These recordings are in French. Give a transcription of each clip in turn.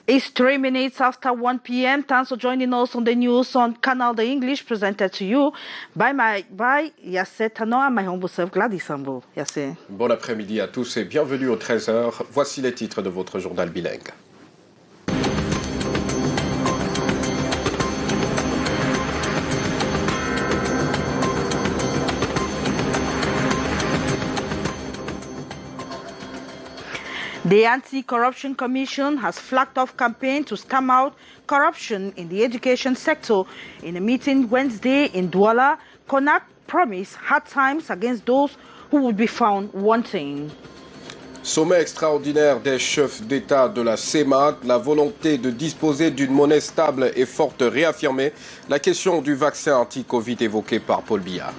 It's 3 minutes after 1 p.m. Thanks for joining us on the news on Canal the English, presented to you by Yassé Tano and my humble self, Gladys Sambo. Yassé. Bon après-midi à tous et bienvenue aux 13h. Voici les titres de votre journal bilingue. The Anti-Corruption Commission has flagged off campaign to stamp out corruption in the education sector. In a meeting Wednesday in Douala, CONAC promised hard times against those who would be found wanting. Sommet extraordinaire des chefs d'État de la CEMAC, la volonté de disposer d'une monnaie stable et forte réaffirmée, la question du vaccin anti-Covid évoquée par Paul Biya.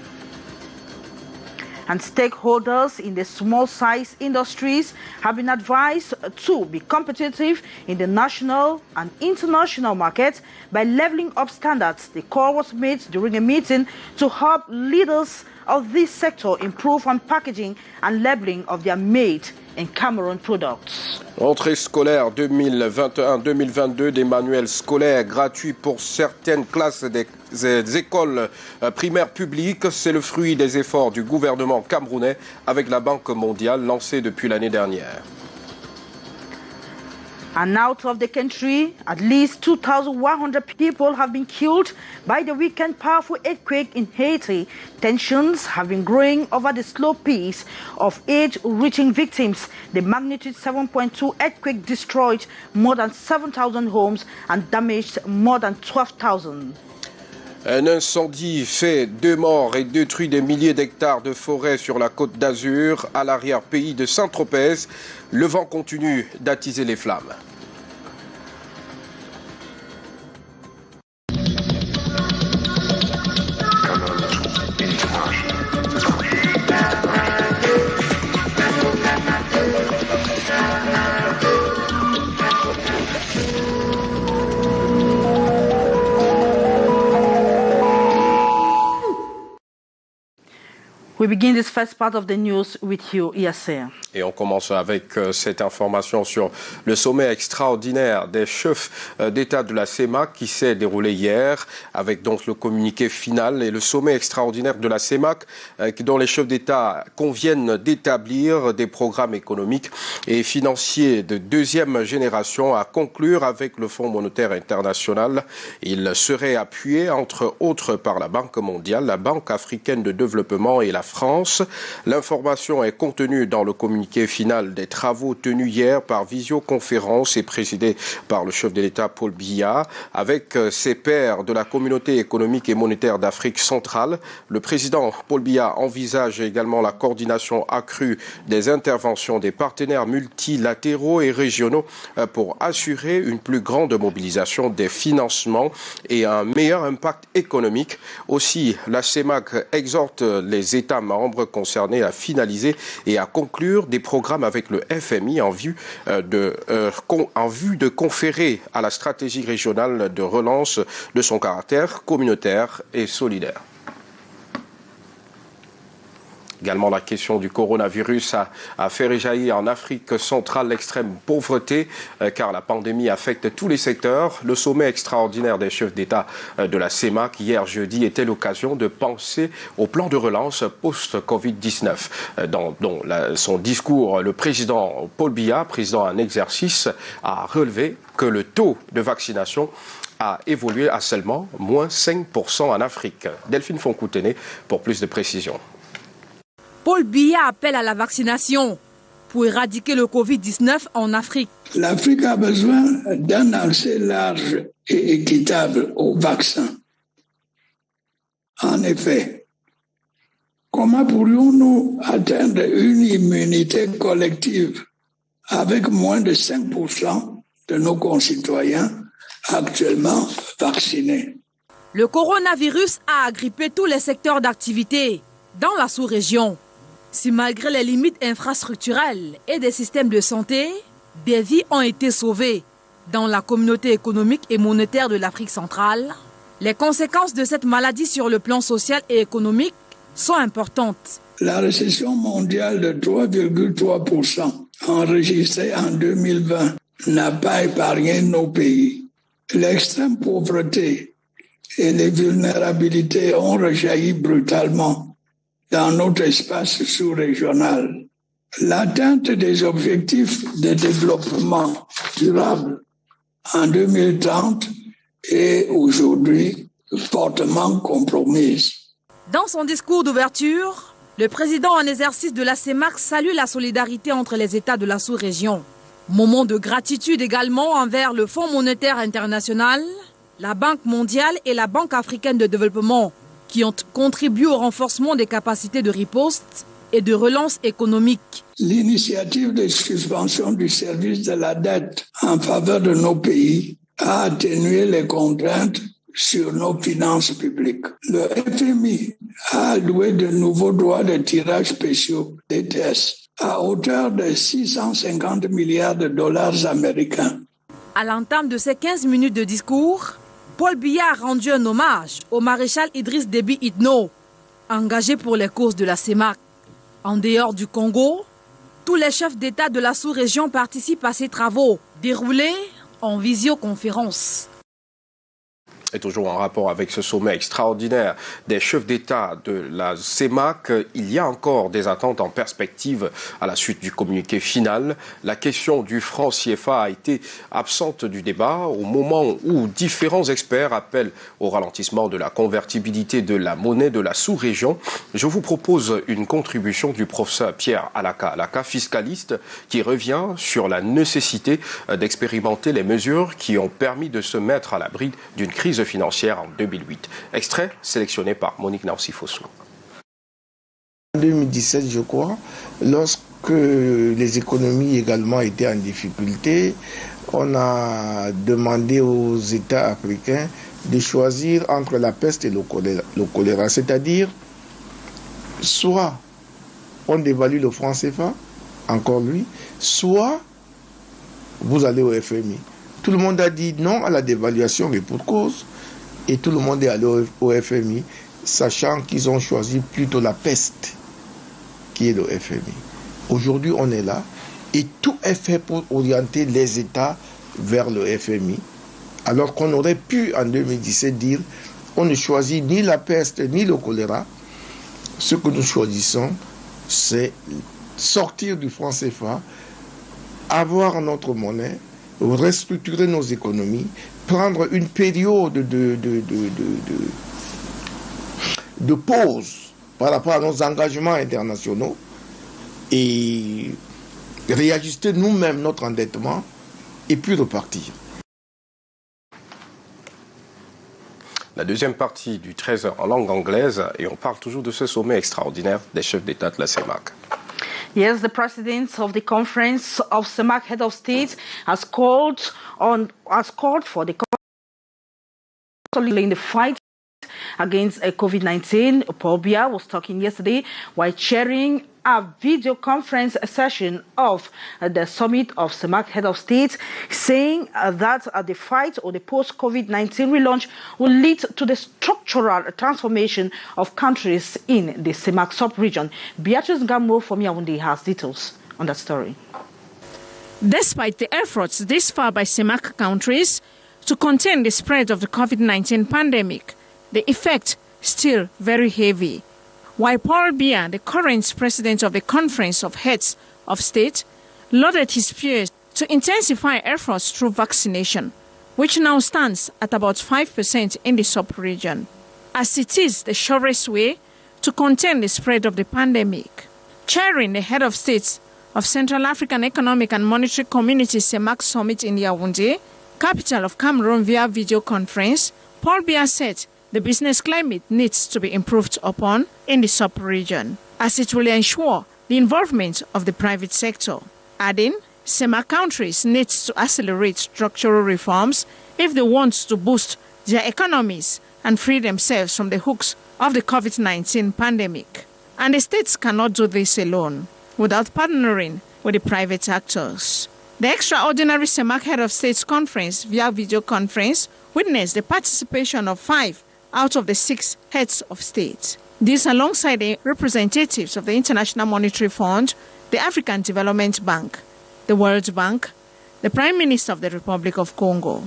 And stakeholders in the small-size industries have been advised to be competitive in the national and international markets by leveling up standards. The call was made during a meeting to help leaders of this sector improve on packaging and labeling of their made in Cameroon products. Entrée scolaire 2021-2022, des manuels scolaires gratuits pour certaines classes des écoles primaires publiques. C'est le fruit des efforts du gouvernement camerounais avec la Banque mondiale lancés depuis l'année dernière. And out of the country, at least 2,100 people have been killed by the weekend powerful earthquake in Haiti. Tensions have been growing over the slow pace of aid reaching victims. The magnitude 7.2 earthquake destroyed more than 7,000 homes and damaged more than 12,000. Un incendie fait 2 morts et détruit des milliers d'hectares de forêt sur la côte d'Azur, à l'arrière-pays de Saint-Tropez. Le vent continue d'attiser les flammes. We begin this first part of the news with you, Yassé. Et on commence avec cette information sur le sommet extraordinaire des chefs d'État de la CEMAC qui s'est déroulé hier avec donc le communiqué final et le sommet extraordinaire de la CEMAC dont les chefs d'État conviennent d'établir des programmes économiques et financiers de deuxième génération à conclure avec le Fonds monétaire international. Il serait appuyé entre autres par la Banque mondiale, la Banque africaine de développement et la France. L'information est contenue dans le communiqué final des travaux tenus hier par visioconférence et présidé par le chef de l'État Paul Biya avec ses pairs de la communauté économique et monétaire d'Afrique centrale. Le président Paul Biya envisage également la coordination accrue des interventions des partenaires multilatéraux et régionaux pour assurer une plus grande mobilisation des financements et un meilleur impact économique. Aussi, la CEMAC exhorte les États membres concernés à finaliser et à conclure des programmes avec le FMI en vue de conférer à la stratégie régionale de relance de son caractère communautaire et solidaire. Également, la question du coronavirus a fait réjaillir en Afrique centrale l'extrême pauvreté car la pandémie affecte tous les secteurs. Le sommet extraordinaire des chefs d'État de la CEMAC hier jeudi était l'occasion de penser au plan de relance post-Covid-19. Dans son discours, le président Paul Biya, président en exercice, a relevé que le taux de vaccination a évolué à seulement moins 5% en Afrique. Delphine Foncoutene pour plus de précisions. Paul Biya appelle à la vaccination pour éradiquer le Covid-19 en Afrique. L'Afrique a besoin d'un accès large et équitable aux vaccins. En effet, comment pourrions-nous atteindre une immunité collective avec moins de 5% de nos concitoyens actuellement vaccinés? Le coronavirus a agrippé tous les secteurs d'activité dans la sous-région. Si malgré les limites infrastructurelles et des systèmes de santé, des vies ont été sauvées dans la communauté économique et monétaire de l'Afrique centrale, les conséquences de cette maladie sur le plan social et économique sont importantes. La récession mondiale de 3,3% enregistrée en 2020 n'a pas épargné nos pays. L'extrême pauvreté et les vulnérabilités ont rejailli brutalement dans notre espace sous-régional. L'atteinte des objectifs de développement durable en 2030 est aujourd'hui fortement compromise. Dans son discours d'ouverture, le président en exercice de la CEMAC salue la solidarité entre les États de la sous-région. Moment de gratitude également envers le Fonds monétaire international, la Banque mondiale et la Banque africaine de développement qui ont contribué au renforcement des capacités de riposte et de relance économique. L'initiative de suspension du service de la dette en faveur de nos pays a atténué les contraintes sur nos finances publiques. Le FMI a alloué de nouveaux droits de tirage spéciaux, DTS, à hauteur de 650 milliards de dollars américains. À l'entame de ces 15 minutes de discours, Paul Biya a rendu un hommage au maréchal Idriss Déby Itno, engagé pour les causes de la CEMAC. En dehors du Congo, tous les chefs d'État de la sous-région participent à ces travaux, déroulés en visioconférence. Et toujours en rapport avec ce sommet extraordinaire des chefs d'État de la CEMAC, il y a encore des attentes en perspective à la suite du communiqué final. La question du franc CFA a été absente du débat au moment où différents experts appellent au ralentissement de la convertibilité de la monnaie de la sous-région. Je vous propose une contribution du professeur Pierre Alaka, fiscaliste, qui revient sur la nécessité d'expérimenter les mesures qui ont permis de se mettre à l'abri d'une crise financière en 2008. Extrait sélectionné par Monique Naosi-Fossou. En 2017, je crois, lorsque les économies également étaient en difficulté, on a demandé aux États africains de choisir entre la peste et le choléra. C'est-à-dire, soit on dévalue le franc CFA, encore lui, soit vous allez au FMI. Tout le monde a dit non à la dévaluation, mais pour cause. Et tout le monde est allé au FMI, sachant qu'ils ont choisi plutôt la peste, qui est le FMI. Aujourd'hui, on est là, et tout est fait pour orienter les États vers le FMI, alors qu'on aurait pu, en 2017, dire on ne choisit ni la peste ni le choléra. Ce que nous choisissons, c'est sortir du franc CFA, avoir notre monnaie, restructurer nos économies, prendre une période de pause par rapport à nos engagements internationaux et réajuster nous-mêmes notre endettement et puis repartir. La deuxième partie du 13h en langue anglaise et on parle toujours de ce sommet extraordinaire des chefs d'État de la CEMAC. Yes, the president of the Conference of CEMAC Head of State has called for the in the fight against COVID-19. Paul Biya was talking yesterday while chairing a video conference session of the summit of CEMAC Head of State, saying that the fight or the post-COVID-19 relaunch will lead to the structural transformation of countries in the CEMAC sub-region. Beatrice Gamro from Yaoundé has details on that story. Despite the efforts this far by CEMAC countries to contain the spread of the COVID-19 pandemic, the effect still very heavy. While Paul Biya, the current president of the Conference of Heads of State, lauded his peers to intensify efforts through vaccination, which now stands at about 5% in the sub-region, as it is the surest way to contain the spread of the pandemic. Chairing the head of states of Central African Economic and Monetary Community CEMAC Summit in Yaoundé, capital of Cameroon, via video conference, Paul Biya said the business climate needs to be improved upon in the sub-region, as it will ensure the involvement of the private sector. Adding, CEMAC countries need to accelerate structural reforms if they want to boost their economies and free themselves from the hooks of the COVID-19 pandemic. And the states cannot do this alone without partnering with the private actors. The extraordinary CEMAC Head of States Conference via video conference witnessed the participation of 5 out of the 6 heads of state. This alongside the representatives of the International Monetary Fund, the African Development Bank, the World Bank, the Prime Minister of the Republic of Congo.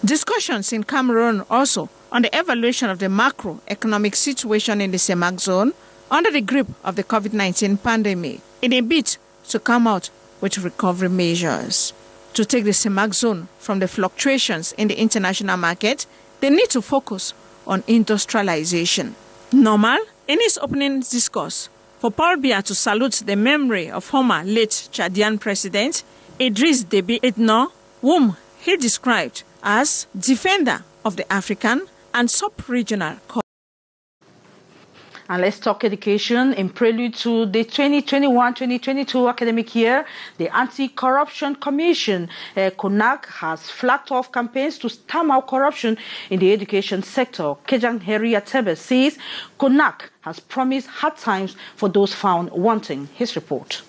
Discussions in Cameroon also on the evaluation of the macroeconomic situation in the CEMAC zone under the grip of the COVID-19 pandemic in a bid to come out with recovery measures. To take the CEMAC zone from the fluctuations in the international market, they need to focus on industrialization. Normal, in his opening discourse, for Paul Biya to salute the memory of former late Chadian President Idriss Déby Itno, whom he described as defender of the African and sub-regional culture. And let's talk education. In prelude to the 2021-2022 academic year, the Anti-Corruption Commission, CONAC, has flagged off campaigns to stamp out corruption in the education sector. Kejang Heri Atebe says CONAC has promised hard times for those found wanting. His report.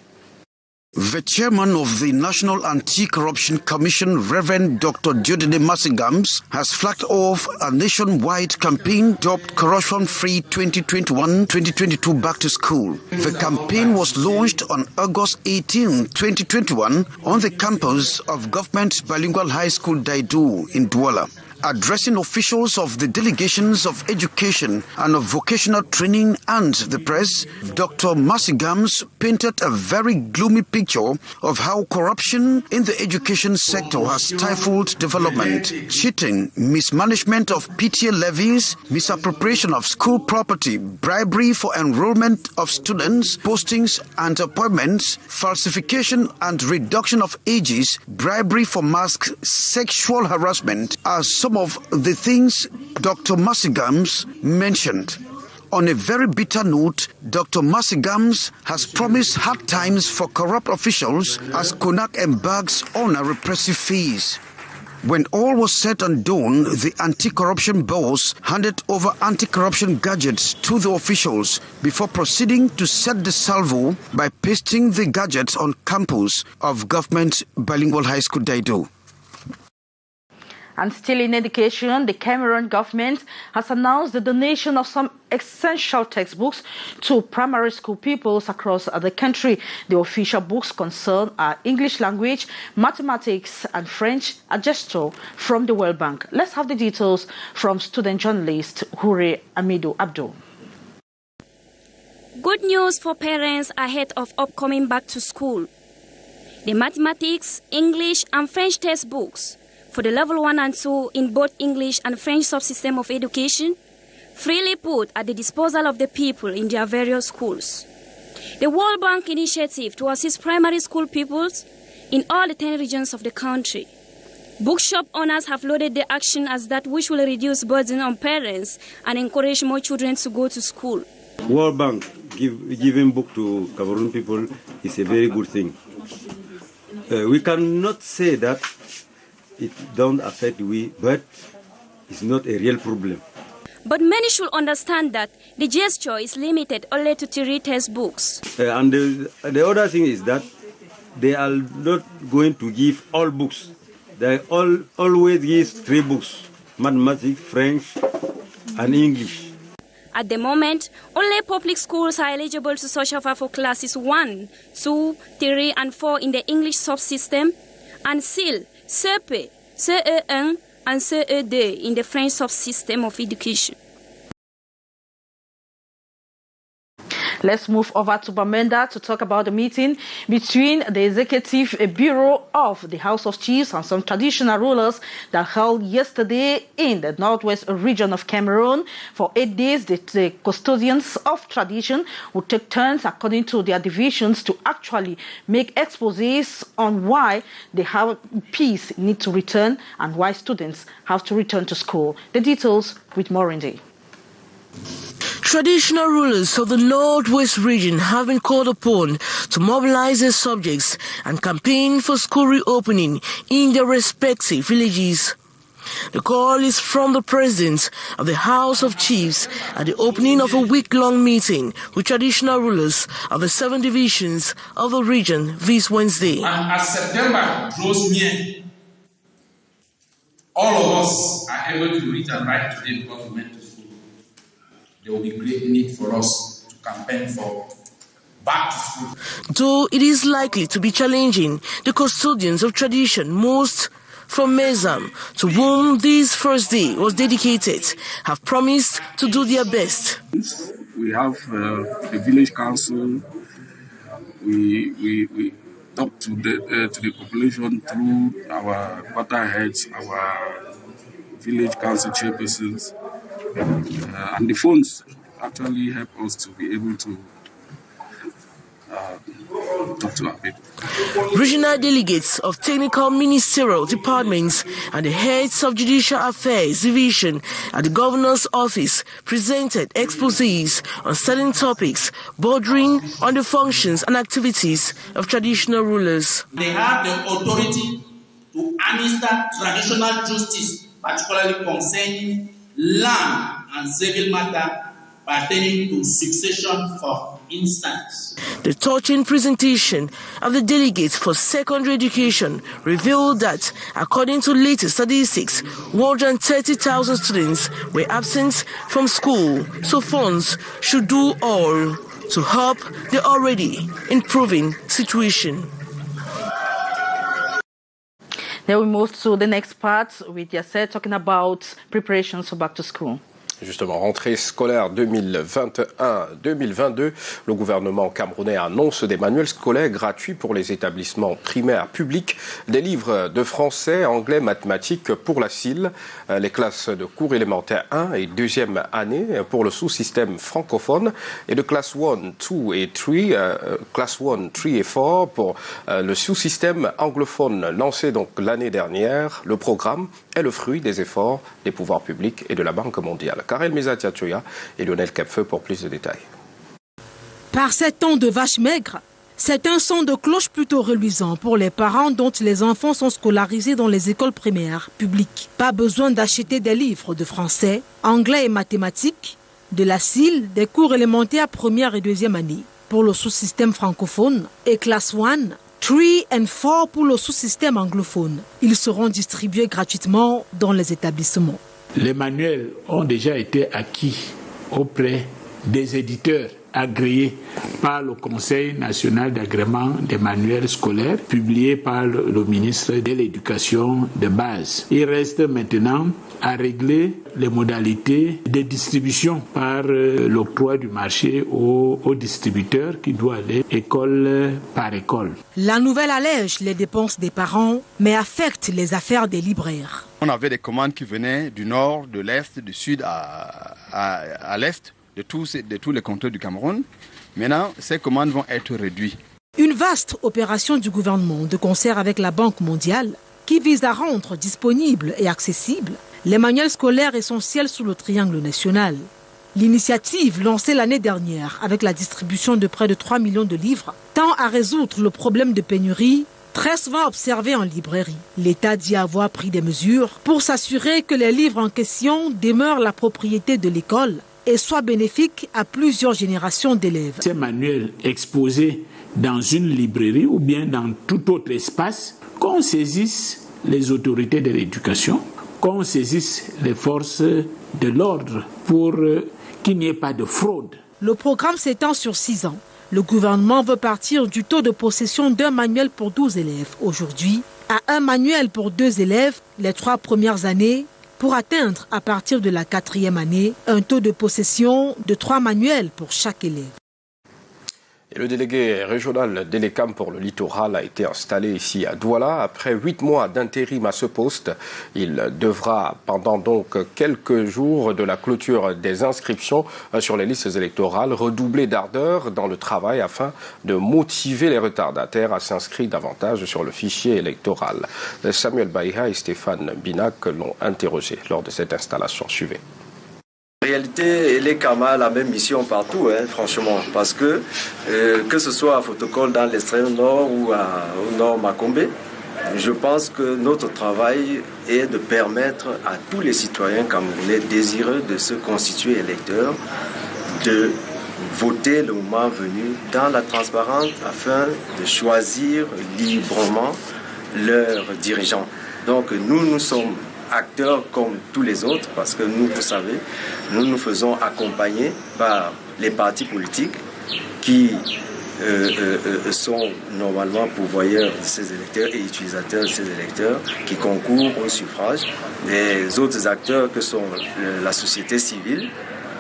The chairman of the National Anti-Corruption Commission, Reverend Dr. Jeudi Masingams, has flagged off a nationwide campaign dubbed Corruption-Free 2021-2022 Back to School. The campaign was launched on August 18, 2021 on the campus of Government Bilingual High School Daidu in Douala. Addressing officials of the delegations of education and of vocational training and the press, Dr. Masingams painted a very gloomy picture of how corruption in the education sector has stifled development. Cheating, mismanagement of PTA levies, misappropriation of school property, bribery for enrollment of students, postings and appointments, falsification and reduction of ages, bribery for masks, sexual harassment are some of the things Dr. Masingams mentioned. On a very bitter note, Dr. Masingams has promised hard times for corrupt officials as CONAC embarks on a repressive phase. When all was said and done, the anti-corruption boss handed over anti-corruption gadgets to the officials before proceeding to set the salvo by pasting the gadgets on campus of Government Bilingual High School Daidu. And still in education, the Cameroon government has announced the donation of some essential textbooks to primary school pupils across the country. The official books concern are English language, mathematics and French, a gesture from the World Bank. Let's have the details from student journalist Hure Amidou Abdul. Good news for parents ahead of upcoming back to school. The mathematics, English and French textbooks for the level 1 and 2 in both English and French subsystem of education, freely put at the disposal of the people in their various schools. The World Bank initiative to assist primary school pupils in all the 10 regions of the country. Bookshop owners have lauded the action as that which will reduce burden on parents and encourage more children to go to school. World Bank giving book to Cameroon people is a very good thing. We cannot say that it don't affect we, but it's not a real problem. But many should understand that the gesture is limited only to 3 textbooks. And the other thing is that they are not going to give all books. They always give 3 books, mathematics, French, and English. At the moment, only public schools are eligible to social offer for classes 1, 2, 3, and 4 in the English subsystem, and still CP, CE1 and CE2 in the French subsystem of education. Let's move over to Bamenda to talk about the meeting between the Executive Bureau of the House of Chiefs and some traditional rulers that held yesterday in the northwest region of Cameroon. For 8 days, the custodians of tradition will take turns according to their divisions to actually make exposés on why they have peace need to return and why students have to return to school. The details with Morindi. Traditional rulers of the Northwest region have been called upon to mobilize their subjects and campaign for school reopening in their respective villages. The call is from the president of the House of Chiefs at the opening of a week-long meeting with traditional rulers of the 7 divisions of the region this Wednesday. And as September draws near, all of us are able to read and write today because we went to school. There will be great need for us to campaign for back to school. Though it is likely to be challenging, the custodians of tradition, most from Mezam, to whom this first day was dedicated, have promised to do their best. We have the village council. We talk to the population through our quarter heads, our village council chairpersons, and the phones actually help us to be able to talk to our people. Regional delegates of technical ministerial departments and the heads of judicial affairs division at the governor's office presented exposés on certain topics bordering on the functions and activities of traditional rulers. They have the authority to administer traditional justice, particularly concerning land and civil matter pertaining to succession, for instance. The touching presentation of the delegates for secondary education revealed that, according to latest statistics, 130,000 students were absent from school, so funds should do all to help the already improving situation. Then we move to the next part with Yasser talking about preparations for back to school. Justement, rentrée scolaire 2021-2022, le gouvernement camerounais annonce des manuels scolaires gratuits pour les établissements primaires publics, des livres de français, anglais, mathématiques pour la CIL, les classes de cours élémentaires 1 et 2e année pour le sous-système francophone et de classe 1, 2 et 3, classe 1, 3 et 4 pour le sous-système anglophone lancé donc l'année dernière. Le programme est le fruit des efforts des pouvoirs publics et de la Banque mondiale. Karel Mezatiatoya et Lionel Capfeu pour plus de détails. Par ces temps de vaches maigres, c'est un son de cloche plutôt reluisant pour les parents dont les enfants sont scolarisés dans les écoles primaires publiques. Pas besoin d'acheter des livres de français, anglais et mathématiques, de la CIL, des cours élémentaires première et deuxième année pour le sous-système francophone et classe 1, 3 et 4 pour le sous-système anglophone. Ils seront distribués gratuitement dans les établissements. Les manuels ont déjà été acquis auprès des éditeurs agréés par le Conseil national d'agrément des manuels scolaires, publié par le ministre de l'Éducation de base. Il reste maintenant à régler les modalités de distribution par l'octroi du marché aux distributeurs qui doivent aller école par école. La nouvelle allège les dépenses des parents, mais affecte les affaires des libraires. On avait des commandes qui venaient du nord, de l'est, du sud à l'est, de tous les cantons du Cameroun. Maintenant, ces commandes vont être réduites. Une vaste opération du gouvernement de concert avec la Banque mondiale qui vise à rendre disponibles et accessibles les manuels scolaires essentiels sous le triangle national. L'initiative lancée l'année dernière avec la distribution de près de 3 millions de livres tend à résoudre le problème de pénurie très souvent observé en librairie. L'État dit avoir pris des mesures pour s'assurer que les livres en question demeurent la propriété de l'école et soient bénéfiques à plusieurs générations d'élèves. Ces manuels exposés dans une librairie ou bien dans tout autre espace, qu'on saisisse les autorités de l'éducation, qu'on saisisse les forces de l'ordre pour qu'il n'y ait pas de fraude. Le programme s'étend sur 6 ans. Le gouvernement veut partir du taux de possession d'un manuel pour 12 élèves aujourd'hui à un manuel pour 2 élèves les 3 premières années pour atteindre à partir de la 4e année un taux de possession de 3 manuels pour chaque élève. Et le délégué régional d'Elecam pour le littoral a été installé ici à Douala. Après 8 mois d'intérim à ce poste, il devra, pendant donc quelques jours de la clôture des inscriptions sur les listes électorales, redoubler d'ardeur dans le travail afin de motiver les retardataires à s'inscrire davantage sur le fichier électoral. Samuel Baïha et Stéphane Binac l'ont interrogé lors de cette installation. Suivez. En réalité, les Kama a la même mission partout, franchement, parce que ce soit à Fotokol dans l'extrême nord ou au nord Makombe, je pense que notre travail est de permettre à tous les citoyens camerounais désireux de se constituer électeurs de voter le moment venu dans la transparence afin de choisir librement leurs dirigeants. Donc nous sommes acteurs comme tous les autres, parce que nous, vous savez, nous nous faisons accompagner par les partis politiques qui sont normalement pourvoyeurs de ces électeurs et utilisateurs de ces électeurs qui concourent au suffrage. Les autres acteurs que sont la société civile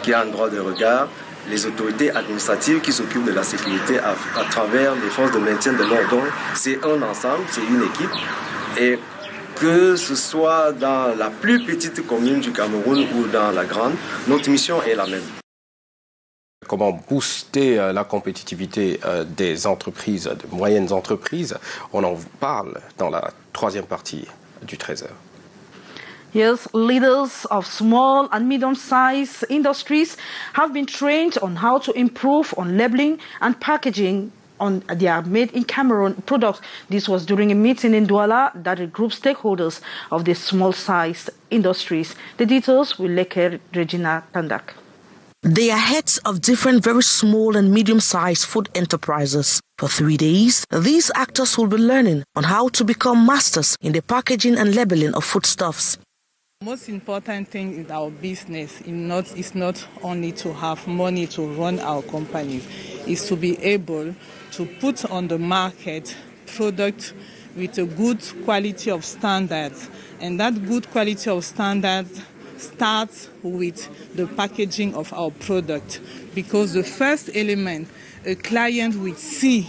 qui a un droit de regard, les autorités administratives qui s'occupent de la sécurité à travers les forces de maintien de l'ordre. Donc c'est un ensemble, c'est une équipe. Et que ce soit dans la plus petite commune du Cameroun ou dans la grande, notre mission est la même. Comment booster la compétitivité des entreprises, de moyennes entreprises? On en parle dans la troisième partie du 13h. Yes, leaders of small and medium-sized industries have been trained on how to improve on labeling and packaging on their made in Cameroon products. This was during a meeting in Douala that regrouped stakeholders of the small-sized industries. The details will Leke Regina Tandak. They are heads of different very small and medium-sized food enterprises. For 3 days, these actors will be learning on how to become masters in the packaging and labeling of foodstuffs. The most important thing in our business is not only to have money to run our companies, is to be able to put on the market product with a good quality of standards. And that good quality of standards starts with the packaging of our product, because the first element a client will see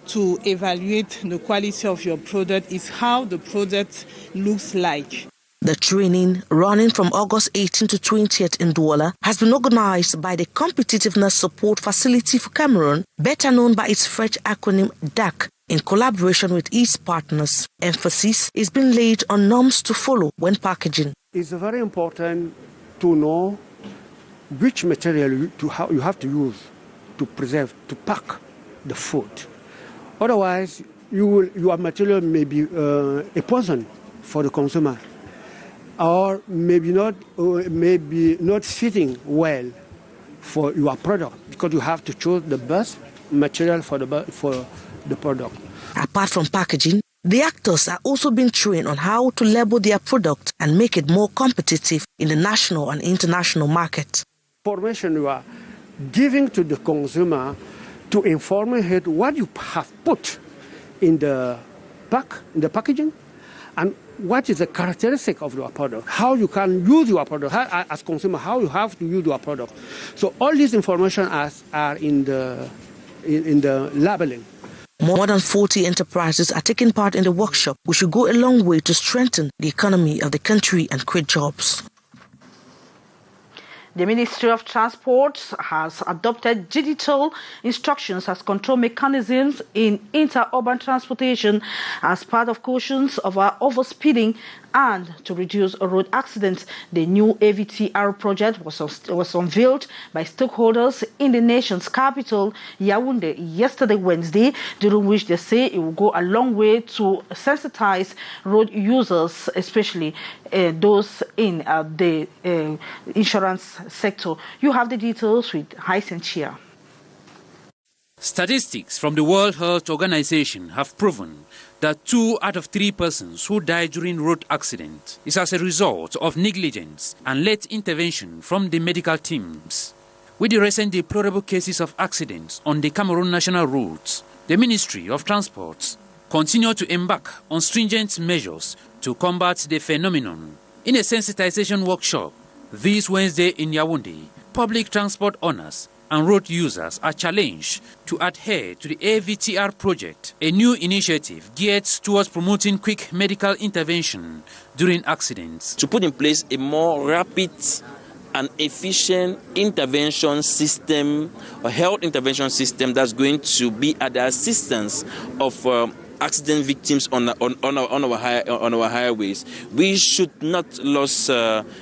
to evaluate the quality of your product is how the product looks like. The training, running from August 18 to 20th in Douala, has been organized by the Competitiveness Support Facility for Cameroon, better known by its French acronym DAC, in collaboration with its partners. Emphasis is being laid on norms to follow when packaging. It's very important to know which material you have to use to preserve, to pack the food. Otherwise, your material may be a poison for the consumer, or maybe not fitting well for your product, because you have to choose the best material for the product. Apart from packaging, the actors are also being trained on how to label their product and make it more competitive in the national and international market. Information you are giving to the consumer to inform him what you have put in the packaging, and what is the characteristic of your product, how you can use your product, as consumer, how you have to use your product. So all these information are in the labeling. More than 40 enterprises are taking part in the workshop, which will go a long way to strengthen the economy of the country and create jobs. The Ministry of Transport has adopted digital instructions as control mechanisms in inter-urban transportation as part of cautions of overspeeding and to reduce road accidents. The new AVTR project was unveiled by stakeholders in the nation's capital, Yaoundé, yesterday, Wednesday, during which they say it will go a long way to sensitize road users, especially those in the insurance sector. You have the details with Hysen Chia. Statistics from the World Health Organization have proven that 2 out of 3 persons who die during road accidents is as a result of negligence and late intervention from the medical teams. With the recent deplorable cases of accidents on the Cameroon national roads, the Ministry of Transport continue to embark on stringent measures to combat the phenomenon. In a sensitization workshop this Wednesday in Yaoundé, public transport owners and road users are challenged to adhere to the AVTR project, a new initiative geared towards promoting quick medical intervention during accidents. To put in place a more rapid and efficient intervention system, a health intervention system that's going to be at the assistance of accident victims on our highways. We should not lose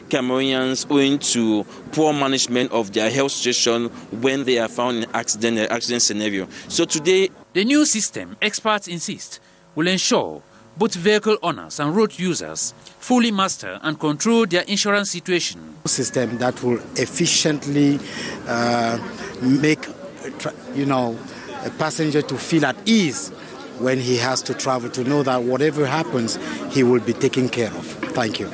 Cameroonians owing to poor management of their health situation when they are found in accident scenario. So today, the new system, experts insist, will ensure both vehicle owners and road users fully master and control their insurance situation. A system that will efficiently make a passenger to feel at ease when he has to travel, to know that whatever happens, he will be taken care of. Thank you.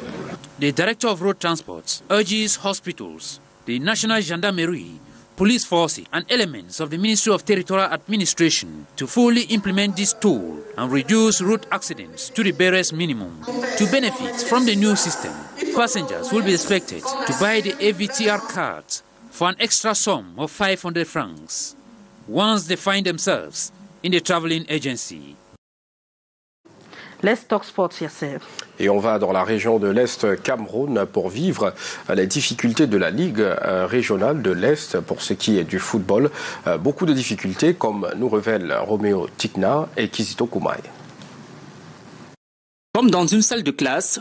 The Director of Road Transport urges hospitals, the National Gendarmerie, police forces and elements of the Ministry of Territorial Administration to fully implement this tool and reduce road accidents to the barest minimum. To benefit from the new system, passengers will be expected to buy the AVTR card for an extra sum of 500 francs once they find themselves in the traveling agency. Let's talk sports, Yasser. Et on va dans la région de l'Est Cameroun pour vivre les difficultés de la Ligue régionale de l'Est pour ce qui est du football. Beaucoup de difficultés comme nous révèlent Roméo Tikna et Kizito Koumaï. Comme dans une salle de classe,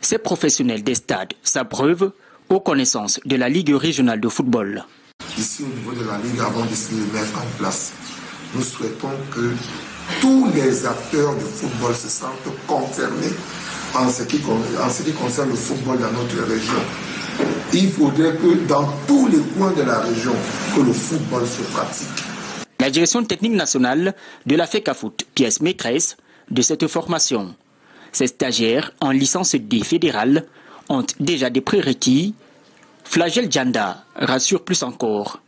ces professionnels des stades s'abreuvent aux connaissances de la Ligue régionale de football. Ici, au niveau de la Ligue, avant de se mettre en place, nous souhaitons que tous les acteurs du football se sentent concernés en ce qui concerne le football dans notre région. Il faudrait que dans tous les coins de la région, que le football se pratique. La direction technique nationale de la FECAFOOT, pièce maîtresse de cette formation. Ces stagiaires en licence D fédérale ont déjà des prérequis. Flagel Djanda rassure plus encore.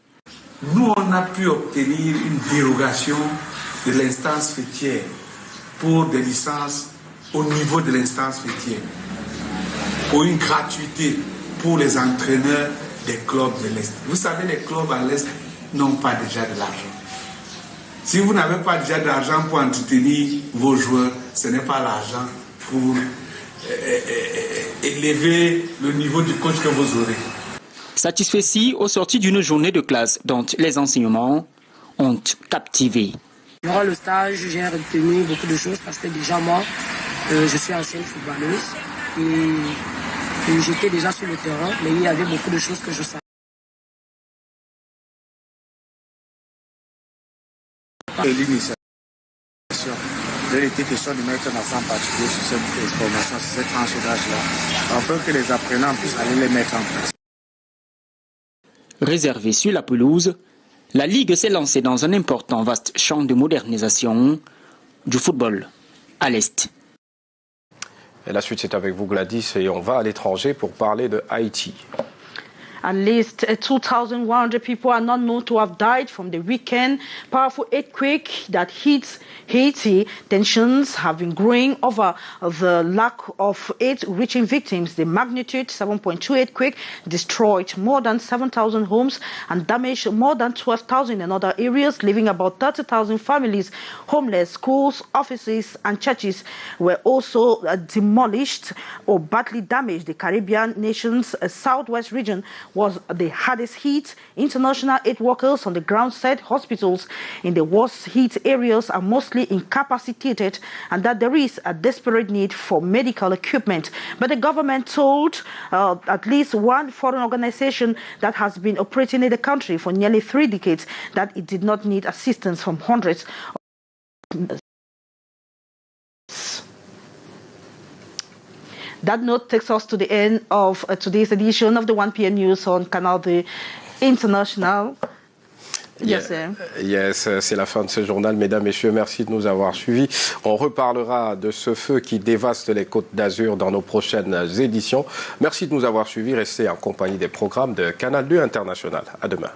Nous, on a pu obtenir une dérogation de l'instance fêtière pour des licences au niveau de l'instance fêtière, pour une gratuité pour les entraîneurs des clubs de l'Est. Vous savez, les clubs à l'Est n'ont pas déjà de l'argent. Si vous n'avez pas déjà d'argent pour entretenir vos joueurs, ce n'est pas l'argent pour élever le niveau du coach que vous aurez. Satisfait au sorti d'une journée de classe dont les enseignements ont captivé. Durant le stage, j'ai retenu beaucoup de choses parce que déjà moi, je suis ancienne footballeuse et j'étais déjà sur le terrain, mais il y avait beaucoup de choses que je savais. L'initiation, il était question de mettre un accent particulier sur cette formation, sur cette tranche d'âge-là, afin que les apprenants puissent aller les mettre en place. Réservée sur la pelouse, la Ligue s'est lancée dans un important vaste champ de modernisation du football à l'Est. Et la suite, c'est avec vous, Gladys, et on va à l'étranger pour parler de Haïti. At least 2,100 people are not known to have died from the weekend powerful earthquake that hit Haiti. Tensions have been growing over the lack of aid reaching victims. The magnitude 7.2 earthquake destroyed more than 7,000 homes and damaged more than 12,000 in other areas, leaving about 30,000 families homeless. Schools, offices and churches were also demolished or badly damaged. The Caribbean nation's southwest region was the hardest hit. International aid workers on the ground said hospitals in the worst hit areas are mostly incapacitated and that there is a desperate need for medical equipment. But the government told at least one foreign organization that has been operating in the country for nearly 3 decades that it did not need assistance from hundreds of. That note takes us to the end of today's edition of the 1 p.m. news on Canal International. Yes, c'est la fin de ce journal. Mesdames, Messieurs, merci de nous avoir suivis. On reparlera de ce feu qui dévaste les côtes d'Azur dans nos prochaines éditions. Merci de nous avoir suivis. Restez en compagnie des programmes de Canal International. À demain.